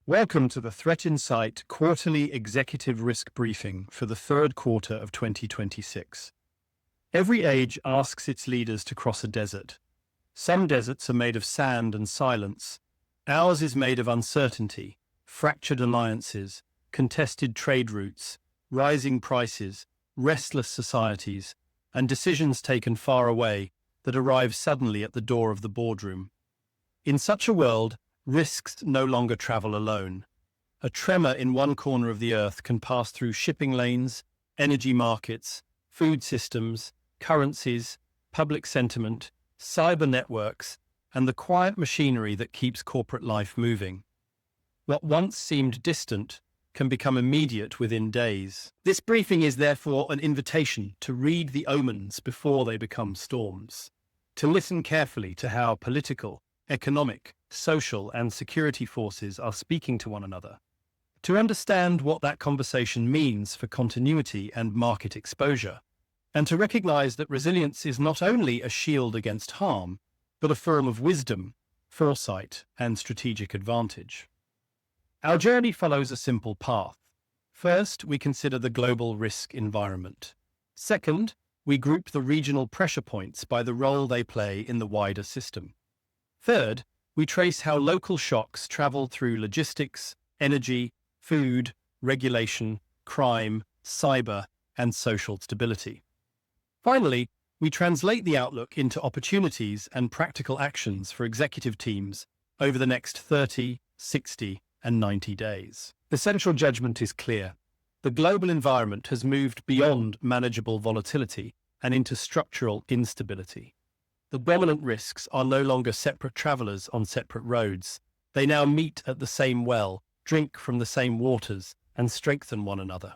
Welcome to the ThreatInsight Quarterly Executive Risk Briefing for the third quarter of 2026. Every age asks its leaders to cross a desert. Some deserts are made of sand and silence. Ours is made of uncertainty, fractured alliances, contested trade routes, rising prices, restless societies, and decisions taken far away that arrive suddenly at the door of the boardroom. In such a world, risks no longer travel alone. A tremor in one corner of the earth can pass through shipping lanes, energy markets, food systems, currencies, public sentiment, cyber networks, and the quiet machinery that keeps corporate life moving. What once seemed distant can become immediate within days. This briefing is therefore an invitation to read the omens before they become storms, to listen carefully to how political, economic, social, and security forces are speaking to one another, to understand what that conversation means for continuity and market exposure, and to recognize that resilience is not only a shield against harm, but a form of wisdom, foresight, and strategic advantage. Our journey follows a simple path. First, we consider the global risk environment. Second, we group the regional pressure points by the role they play in the wider system. Third, we trace how local shocks travel through logistics, energy, food, regulation, crime, cyber, and social stability. Finally, we translate the outlook into opportunities and practical actions for executive teams over the next 30, 60, and 90 days. The central judgment is clear. The global environment has moved beyond manageable volatility and into structural instability. The dominant risks are no longer separate travelers on separate roads. They now meet at the same well, drink from the same waters, and strengthen one another.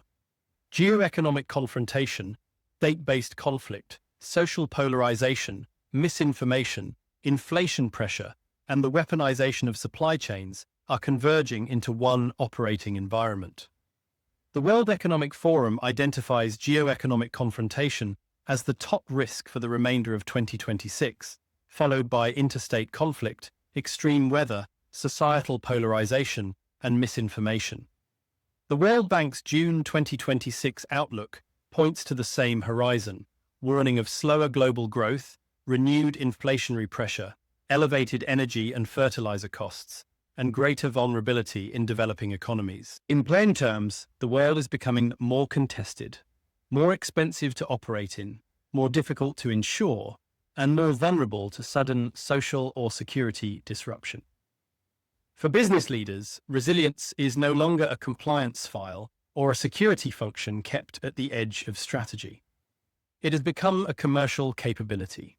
Geoeconomic confrontation, state-based conflict, social polarization, misinformation, inflation pressure, and the weaponization of supply chains are converging into one operating environment. The World Economic Forum identifies geoeconomic confrontation as the top risk for the remainder of 2026, followed by interstate conflict, extreme weather, societal polarization, and misinformation. The World Bank's June 2026 outlook points to the same horizon, warning of slower global growth, renewed inflationary pressure, elevated energy and fertilizer costs, and greater vulnerability in developing economies. In plain terms, the world is becoming more contested, more expensive to operate in, more difficult to insure, and more vulnerable to sudden social or security disruption. For business leaders, resilience is no longer a compliance file or a security function kept at the edge of strategy. It has become a commercial capability.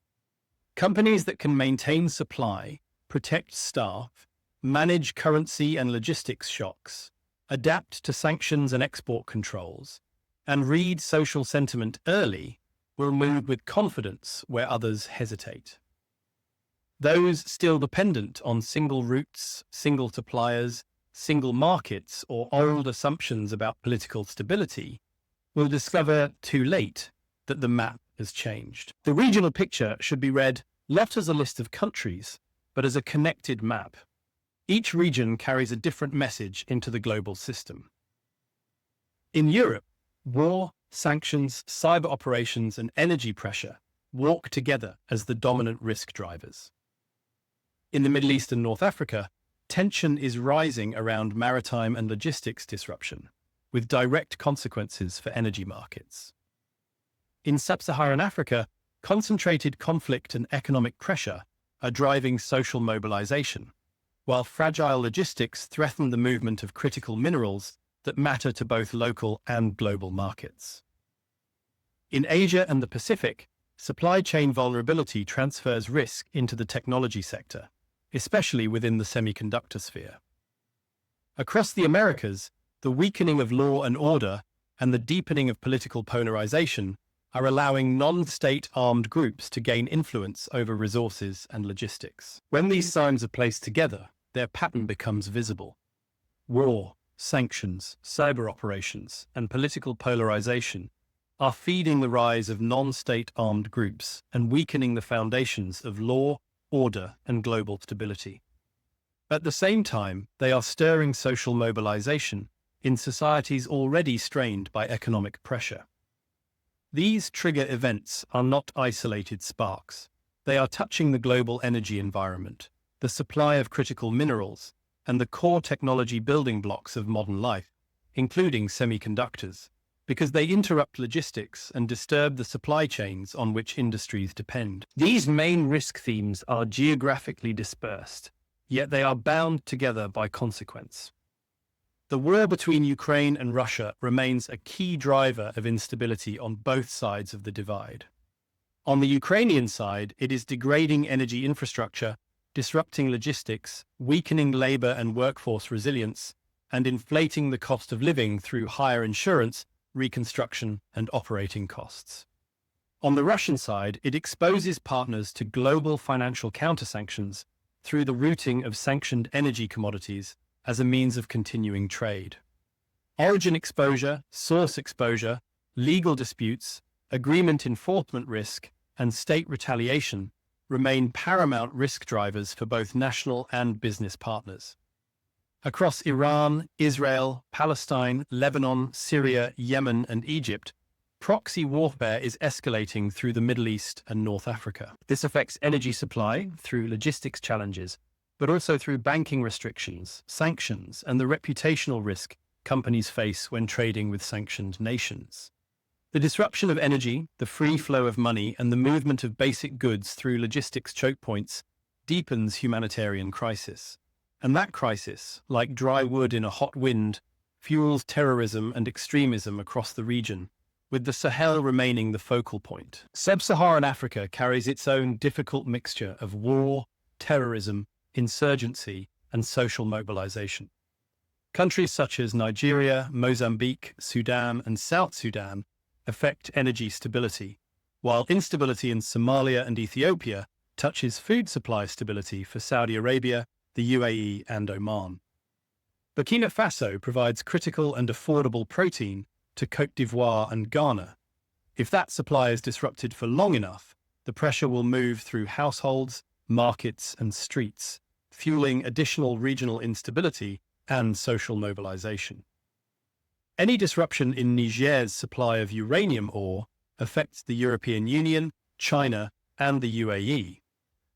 Companies that can maintain supply, protect staff, manage currency and logistics shocks, adapt to sanctions and export controls, and read social sentiment early will move with confidence where others hesitate. Those still dependent on single routes, single suppliers, single markets, or old assumptions about political stability will discover too late that the map has changed. The regional picture should be read not as a list of countries, but as a connected map. Each region carries a different message into the global system. In Europe, war, sanctions, cyber operations, and energy pressure walk together as the dominant risk drivers. In the Middle East and North Africa, tension is rising around maritime and logistics disruption, with direct consequences for energy markets. In sub-Saharan Africa, concentrated conflict and economic pressure are driving social mobilization, while fragile logistics threaten the movement of critical minerals that matter to both local and global markets. In Asia and the Pacific, supply chain vulnerability transfers risk into the technology sector, especially within the semiconductor sphere. Across the Americas, the weakening of law and order and the deepening of political polarization are allowing non-state armed groups to gain influence over resources and logistics. When these signs are placed together, their pattern becomes visible. War, sanctions, cyber operations, and political polarization are feeding the rise of non-state armed groups and weakening the foundations of law, order, and global stability. At the same time, they are stirring social mobilization in societies already strained by economic pressure. These trigger events are not isolated sparks. They are touching the global energy environment, the supply of critical minerals, and the core technology building blocks of modern life, including semiconductors, because they interrupt logistics and disturb the supply chains on which industries depend. These main risk themes are geographically dispersed, yet they are bound together by consequence. The war between Ukraine and Russia remains a key driver of instability on both sides of the divide. On the Ukrainian side, it is degrading energy infrastructure, disrupting logistics, weakening labor and workforce resilience, and inflating the cost of living through higher insurance, reconstruction, and operating costs. On the Russian side, it exposes partners to global financial counter-sanctions through the routing of sanctioned energy commodities as a means of continuing trade. Origin exposure, source exposure, legal disputes, agreement enforcement risk, and state retaliation remain paramount risk drivers for both national and business partners. Across Iran, Israel, Palestine, Lebanon, Syria, Yemen, and Egypt, proxy warfare is escalating through the Middle East and North Africa. This affects energy supply through logistics challenges, but also through banking restrictions, sanctions, and the reputational risk companies face when trading with sanctioned nations. The disruption of energy, the free flow of money, and the movement of basic goods through logistics choke points deepens humanitarian crisis. And that crisis, like dry wood in a hot wind, fuels terrorism and extremism across the region, with the Sahel remaining the focal point. Sub-Saharan Africa carries its own difficult mixture of war, terrorism, insurgency, and social mobilization. Countries such as Nigeria, Mozambique, Sudan, and South Sudan affect energy stability, while instability in Somalia and Ethiopia touches food supply stability for Saudi Arabia, the UAE, and Oman. Burkina Faso provides critical and affordable protein to Côte d'Ivoire and Ghana. If that supply is disrupted for long enough, the pressure will move through households, markets, and streets, fueling additional regional instability and social mobilization. Any disruption in Niger's supply of uranium ore affects the European Union, China, and the UAE,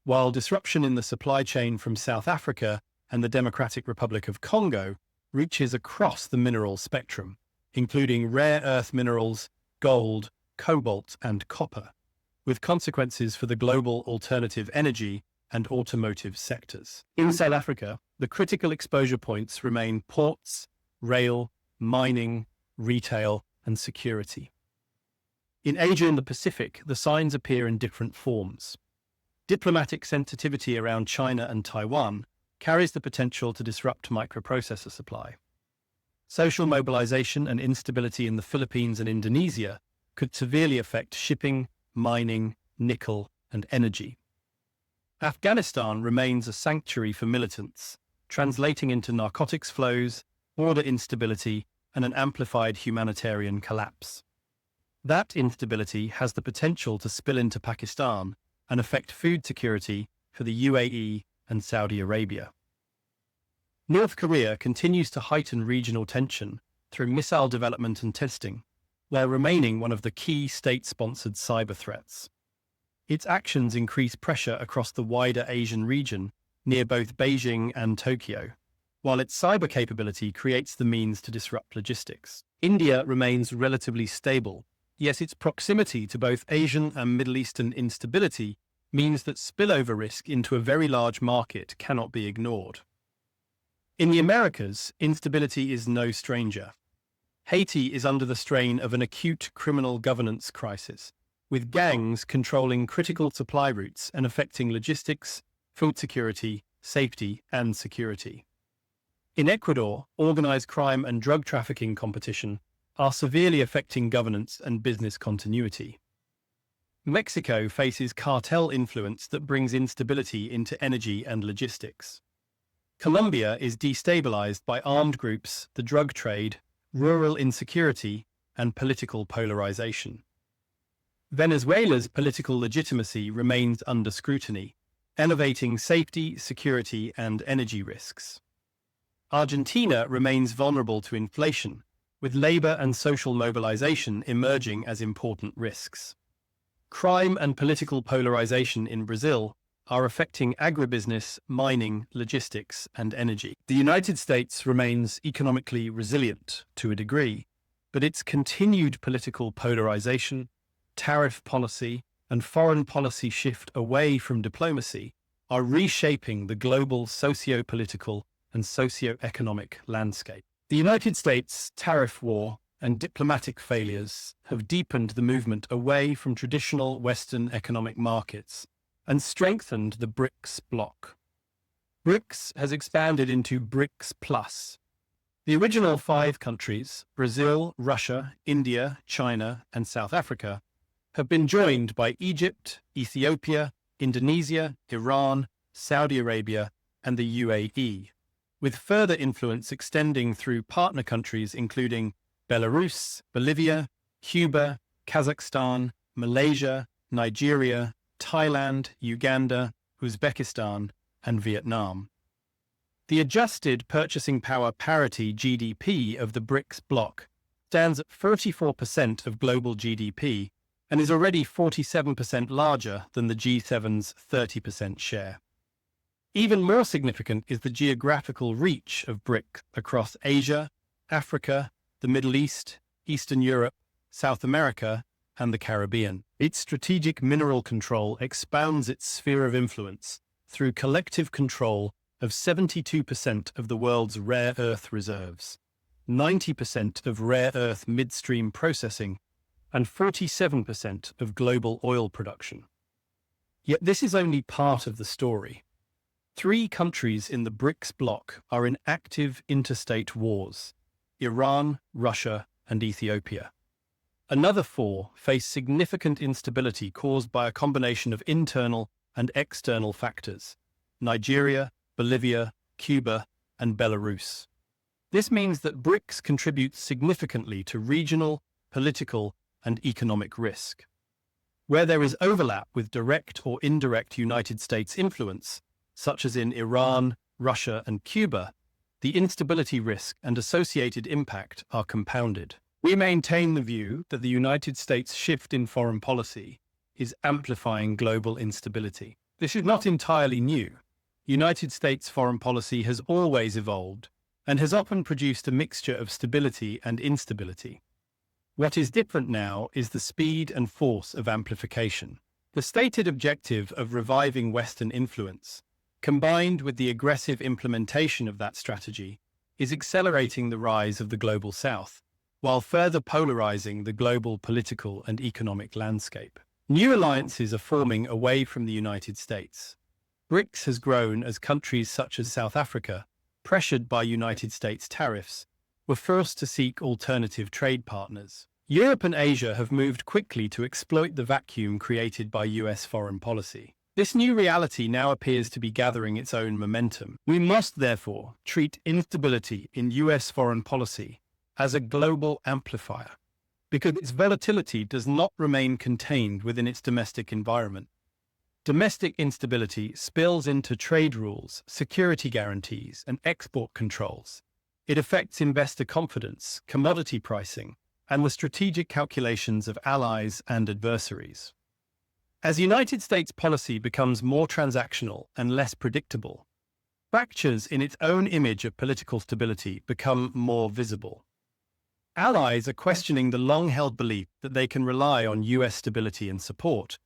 while disruption in the supply chain from South Africa and the Democratic Republic of Congo reaches across the mineral spectrum, including rare earth minerals, gold, cobalt, and copper, with consequences for the global alternative energy and automotive sectors. In South Africa, the critical exposure points remain ports, rail, mining, retail, and security. In Asia and the Pacific, the signs appear in different forms. Diplomatic sensitivity around China and Taiwan carries the potential to disrupt microprocessor supply. Social mobilization and instability in the Philippines and Indonesia could severely affect shipping, mining, nickel, and energy. Afghanistan remains a sanctuary for militants, translating into narcotics flows, border instability, and an amplified humanitarian collapse. That instability has the potential to spill into Pakistan and affect food security for the UAE and Saudi Arabia. North Korea continues to heighten regional tension through missile development and testing, while remaining one of the key state-sponsored cyber threats. Its actions increase pressure across the wider Asian region near both Beijing and Tokyo, while its cyber capability creates the means to disrupt logistics. India remains relatively stable, yet its proximity to both Asian and Middle Eastern instability means that spillover risk into a very large market cannot be ignored. In the Americas, instability is no stranger. Haiti is under the strain of an acute criminal governance crisis, with gangs controlling critical supply routes and affecting logistics, food security, safety, and security. In Ecuador, organized crime and drug trafficking competition are severely affecting governance and business continuity. Mexico faces cartel influence that brings instability into energy and logistics. Colombia is destabilized by armed groups, the drug trade, rural insecurity, and political polarization. Venezuela's political legitimacy remains under scrutiny, elevating safety, security, and energy risks. Argentina remains vulnerable to inflation, with labor and social mobilization emerging as important risks. Crime and political polarization in Brazil are affecting agribusiness, mining, logistics, and energy. The United States remains economically resilient to a degree, but its continued political polarization, tariff policy, and foreign policy shift away from diplomacy are reshaping the global socio-political and socio-economic landscape. The United States tariff war and diplomatic failures have deepened the movement away from traditional Western economic markets and strengthened the BRICS bloc. BRICS has expanded into BRICS Plus. The original 5 countries, Brazil, Russia, India, China, and South Africa, have been joined by Egypt, Ethiopia, Indonesia, Iran, Saudi Arabia, and the UAE, with further influence extending through partner countries including Belarus, Bolivia, Cuba, Kazakhstan, Malaysia, Nigeria, Thailand, Uganda, Uzbekistan, and Vietnam. The adjusted purchasing power parity GDP of the BRICS bloc stands at 34% of global GDP and is already 47% larger than the G7's 30% share. Even more significant is the geographical reach of BRICS across Asia, Africa, the Middle East, Eastern Europe, South America, and the Caribbean. Its strategic mineral control expounds its sphere of influence through collective control of 72% of the world's rare earth reserves, 90% of rare earth midstream processing, and 47% of global oil production. Yet this is only part of the story. 3 countries in the BRICS bloc are in active interstate wars: Iran, Russia, and Ethiopia. Another 4 face significant instability caused by a combination of internal and external factors: Nigeria, Bolivia, Cuba, and Belarus. This means that BRICS contributes significantly to regional, political, and economic risk. Where there is overlap with direct or indirect United States influence, such as in Iran, Russia, and Cuba, the instability risk and associated impact are compounded. We maintain the view that the United States' shift in foreign policy is amplifying global instability. This is not entirely new. United States foreign policy has always evolved and has often produced a mixture of stability and instability. What is different now is the speed and force of amplification. The stated objective of reviving Western influence, combined with the aggressive implementation of that strategy, is accelerating the rise of the Global South, while further polarizing the global political and economic landscape. New alliances are forming away from the United States. BRICS has grown as countries such as South Africa, pressured by United States tariffs, were forced to seek alternative trade partners. Europe and Asia have moved quickly to exploit the vacuum created by US foreign policy. This new reality now appears to be gathering its own momentum. We must therefore treat instability in US foreign policy as a global amplifier, because its volatility does not remain contained within its domestic environment. Domestic instability spills into trade rules, security guarantees, and export controls. It affects investor confidence, commodity pricing, and the strategic calculations of allies and adversaries. As United States policy becomes more transactional and less predictable, fractures in its own image of political stability become more visible. Allies are questioning the long-held belief that they can rely on US stability and support,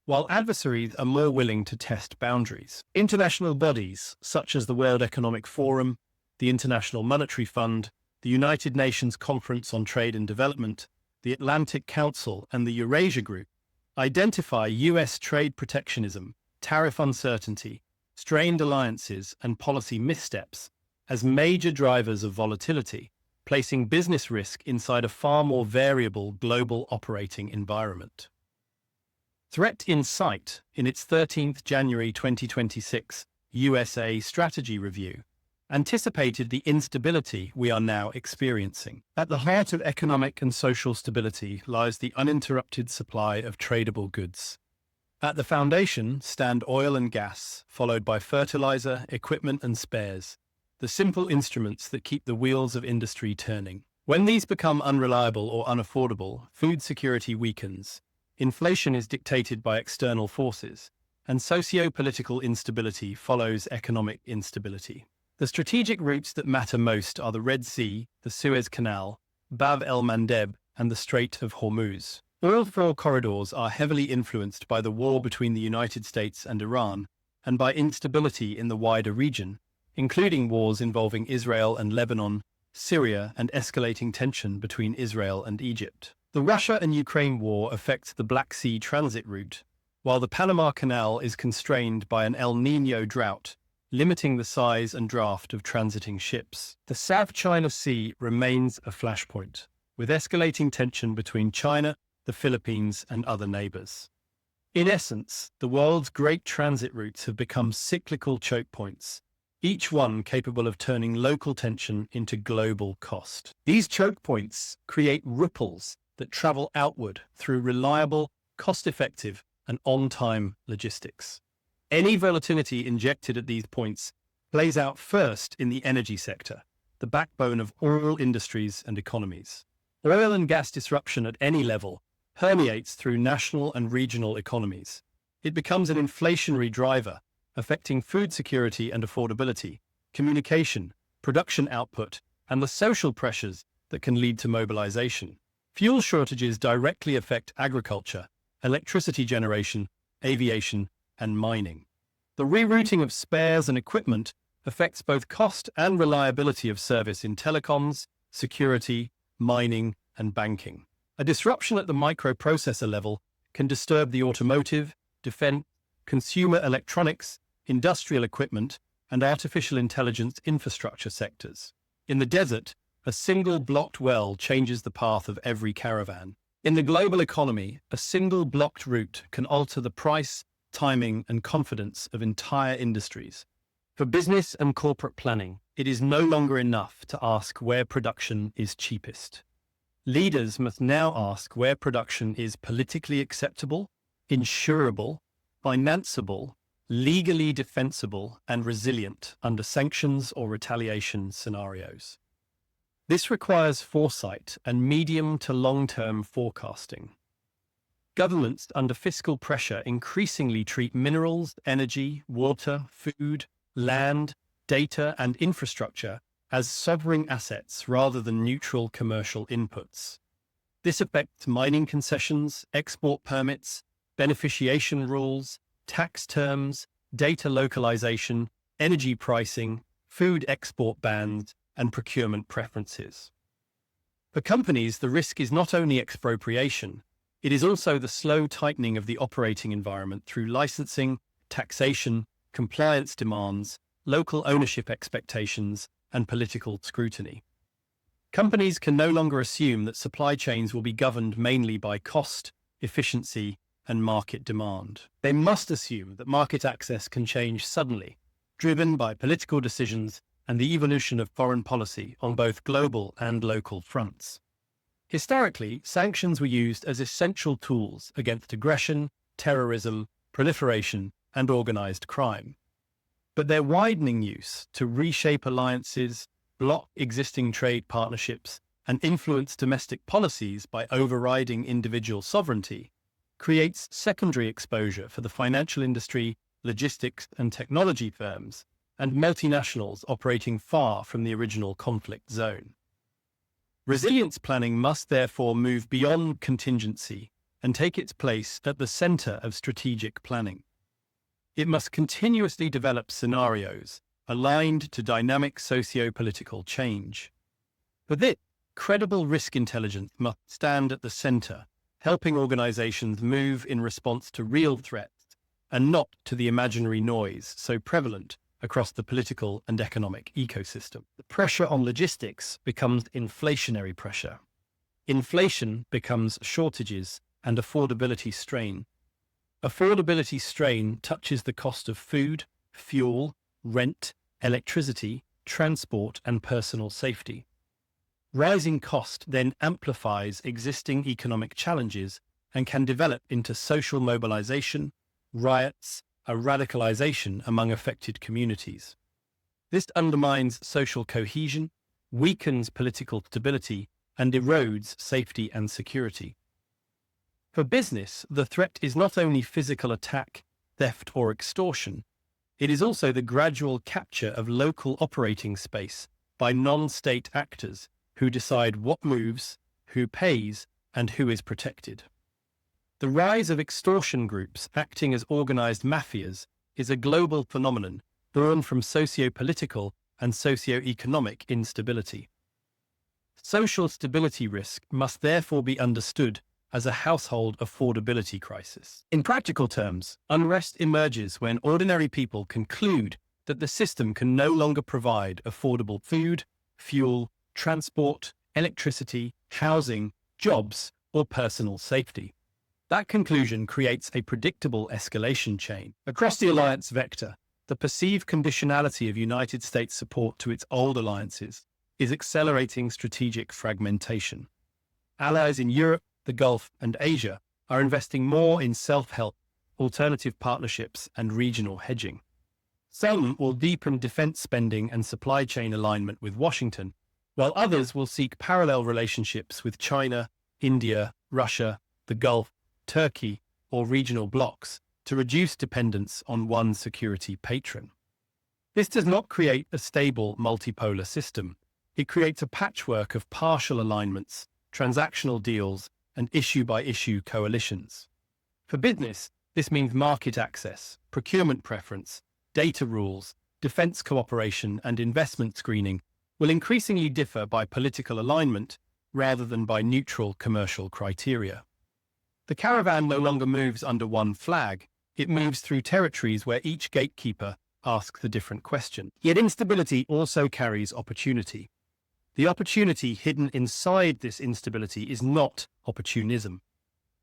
while adversaries are more willing to test boundaries. International bodies, such as the World Economic Forum, the International Monetary Fund, the United Nations Conference on Trade and Development, the Atlantic Council, and the Eurasia Group, identify US trade protectionism, tariff uncertainty, strained alliances, and policy missteps as major drivers of volatility, placing business risk inside a far more variable global operating environment. ThreatInSight, in its 13th January 2026 USA Strategy Review, anticipated the instability we are now experiencing. At the heart of economic and social stability lies the uninterrupted supply of tradable goods. At the foundation stand oil and gas, followed by fertilizer, equipment and spares, the simple instruments that keep the wheels of industry turning. When these become unreliable or unaffordable, food security weakens. Inflation is dictated by external forces, and socio-political instability follows economic instability. The strategic routes that matter most are the Red Sea, the Suez Canal, Bab el-Mandeb, and the Strait of Hormuz. Oil flow corridors are heavily influenced by the war between the United States and Iran, and by instability in the wider region, including wars involving Israel and Lebanon, Syria, and escalating tension between Israel and Egypt. The Russia and Ukraine war affects the Black Sea transit route, while the Panama Canal is constrained by an El Niño drought, limiting the size and draft of transiting ships. The South China Sea remains a flashpoint, with escalating tension between China, the Philippines, and other neighbors. In essence, the world's great transit routes have become cyclical choke points, each one capable of turning local tension into global cost. These choke points create ripples that travel outward through reliable, cost-effective, and on-time logistics. Any volatility injected at these points plays out first in the energy sector, the backbone of all industries and economies. Oil and gas disruption at any level permeates through national and regional economies. It becomes an inflationary driver, affecting food security and affordability, communication, production output, and the social pressures that can lead to mobilization. Fuel shortages directly affect agriculture, electricity generation, aviation, and mining. The rerouting of spares and equipment affects both cost and reliability of service in telecoms, security, mining, and banking. A disruption at the microprocessor level can disturb the automotive, defense, consumer electronics, industrial equipment, and artificial intelligence infrastructure sectors. In the desert, a single blocked well changes the path of every caravan. In the global economy, a single blocked route can alter the price, timing, and confidence of entire industries. For business and corporate planning, it is no longer enough to ask where production is cheapest. Leaders must now ask where production is politically acceptable, insurable, financeable, legally defensible, and resilient under sanctions or retaliation scenarios. This requires foresight and medium to long-term forecasting. Governments under fiscal pressure increasingly treat minerals, energy, water, food, land, data, and infrastructure as sovereign assets rather than neutral commercial inputs. This affects mining concessions, export permits, beneficiation rules, tax terms, data localization, energy pricing, food export bans, and procurement preferences. For companies, the risk is not only expropriation, it is also the slow tightening of the operating environment through licensing, taxation, compliance demands, local ownership expectations, and political scrutiny. Companies can no longer assume that supply chains will be governed mainly by cost, efficiency, and market demand. They must assume that market access can change suddenly, driven by political decisions and the evolution of foreign policy on both global and local fronts. Historically, sanctions were used as essential tools against aggression, terrorism, proliferation, and organized crime. But their widening use to reshape alliances, block existing trade partnerships, and influence domestic policies by overriding individual sovereignty creates secondary exposure for the financial industry, logistics and technology firms, and multinationals operating far from the original conflict zone. Resilience planning must therefore move beyond contingency and take its place at the center of strategic planning. It must continuously develop scenarios aligned to dynamic socio-political change. For this, credible risk intelligence must stand at the center, helping organizations move in response to real threats and not to the imaginary noise so prevalent across the political and economic ecosystem. The pressure on logistics becomes inflationary pressure. Inflation becomes shortages and affordability strain. Affordability strain touches the cost of food, fuel, rent, electricity, transport, and personal safety. Rising cost then amplifies existing economic challenges and can develop into social mobilization, riots, and radicalization among affected communities. This undermines social cohesion, weakens political stability, and erodes safety and security. For business, the threat is not only physical attack, theft, or extortion, it is also the gradual capture of local operating space by non-state actors who decide what moves, who pays, and who is protected. The rise of extortion groups acting as organized mafias is a global phenomenon born from socio-political and socio-economic instability. Social stability risk must therefore be understood as a household affordability crisis. In practical terms, unrest emerges when ordinary people conclude that the system can no longer provide affordable food, fuel, transport, electricity, housing, jobs, or personal safety. That conclusion creates a predictable escalation chain. Across the alliance vector, the perceived conditionality of United States support to its old alliances is accelerating strategic fragmentation. Allies in Europe, the Gulf, and Asia are investing more in self-help, alternative partnerships, and regional hedging. Some will deepen defense spending and supply chain alignment with Washington, while others will seek parallel relationships with China, India, Russia, the Gulf, Turkey, or regional blocs to reduce dependence on one security patron. This does not create a stable multipolar system. It creates a patchwork of partial alignments, transactional deals, and issue-by-issue coalitions. For business, this means market access, procurement preference, data rules, defense cooperation, and investment screening will increasingly differ by political alignment rather than by neutral commercial criteria. The caravan no longer moves under one flag. It moves through territories where each gatekeeper asks a different question. Yet instability also carries opportunity. The opportunity hidden inside this instability is not opportunism.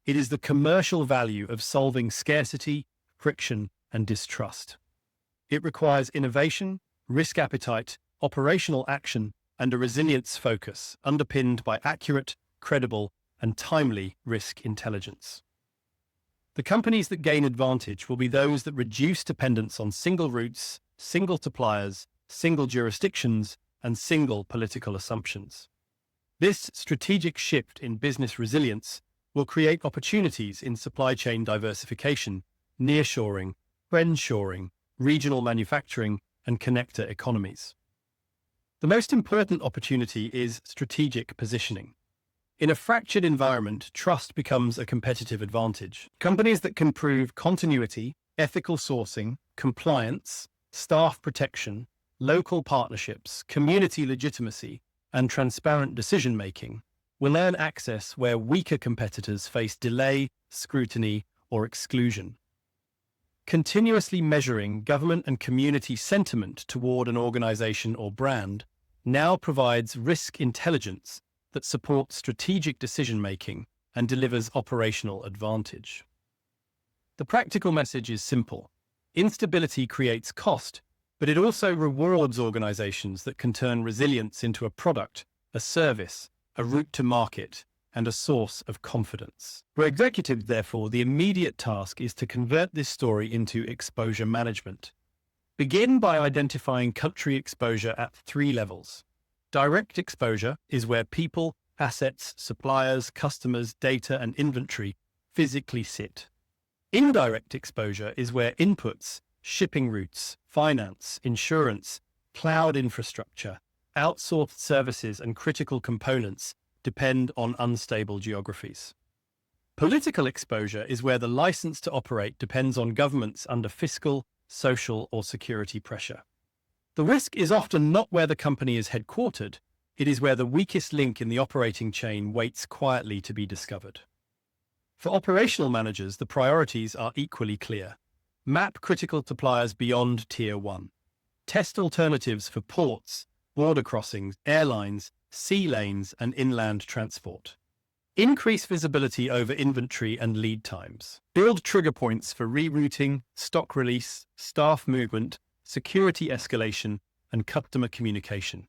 It is the commercial value of solving scarcity, friction, and distrust. It requires innovation, risk appetite, operational action, and a resilience focus underpinned by accurate, credible, and timely risk intelligence. The companies that gain advantage will be those that reduce dependence on single routes, single suppliers, single jurisdictions, and single political assumptions. This strategic shift in business resilience will create opportunities in supply chain diversification, nearshoring, friendshoring, regional manufacturing, and connector economies. The most important opportunity is strategic positioning. In a fractured environment, trust becomes a competitive advantage. Companies that can prove continuity, ethical sourcing, compliance, staff protection, local partnerships, community legitimacy, and transparent decision-making will earn access where weaker competitors face delay, scrutiny, or exclusion. Continuously measuring government and community sentiment toward an organization or brand now provides risk intelligence that supports strategic decision-making and delivers operational advantage. The practical message is simple. Instability creates cost, but it also rewards organizations that can turn resilience into a product, a service, a route to market, and a source of confidence. For executives, therefore, the immediate task is to convert this story into exposure management. Begin by identifying country exposure at 3 levels. Direct exposure is where people, assets, suppliers, customers, data, and inventory physically sit. Indirect exposure is where inputs, shipping routes, finance, insurance, cloud infrastructure, outsourced services, and critical components depend on unstable geographies. Political exposure is where the license to operate depends on governments under fiscal, social, or security pressure. The risk is often not where the company is headquartered, it is where the weakest link in the operating chain waits quietly to be discovered. For operational managers, the priorities are equally clear. Map critical suppliers beyond Tier 1. Test alternatives for ports, border crossings, airlines, sea lanes, and inland transport. Increase visibility over inventory and lead times. Build trigger points for rerouting, stock release, staff movement, security escalation, and customer communication.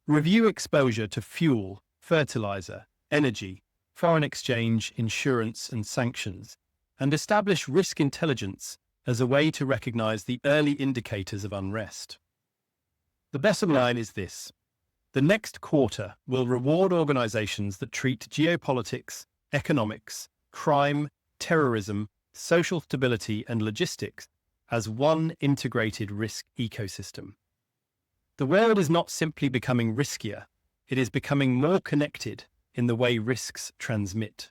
Review exposure to fuel, fertilizer, energy, foreign exchange, insurance, and sanctions, and establish risk intelligence as a way to recognize the early indicators of unrest. The bottom line is this: the next quarter will reward organizations that treat geopolitics, economics, crime, terrorism, social stability, and logistics as one integrated risk ecosystem. The world is not simply becoming riskier, it is becoming more connected in the way risks transmit.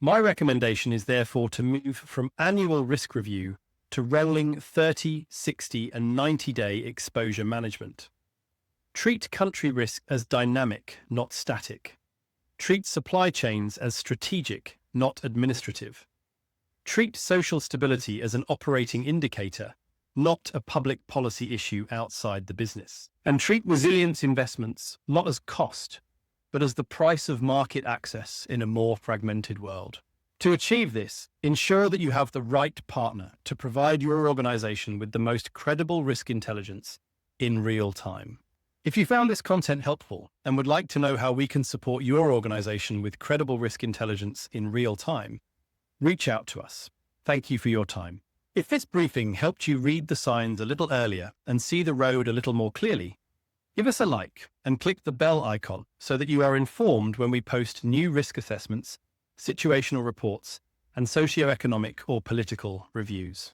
My recommendation is therefore to move from annual risk review to rolling 30, 60, and 90-day exposure management. Treat country risk as dynamic, not static. Treat supply chains as strategic, not administrative. Treat social stability as an operating indicator, not a public policy issue outside the business. And treat resilience investments not as cost, but as the price of market access in a more fragmented world. To achieve this, ensure that you have the right partner to provide your organization with the most credible risk intelligence in real time. If you found this content helpful and would like to know how we can support your organization with credible risk intelligence in real time, reach out to us. Thank you for your time. If this briefing helped you read the signs a little earlier and see the road a little more clearly, give us a like and click the bell icon so that you are informed when we post new risk assessments, situational reports, and socioeconomic or political reviews.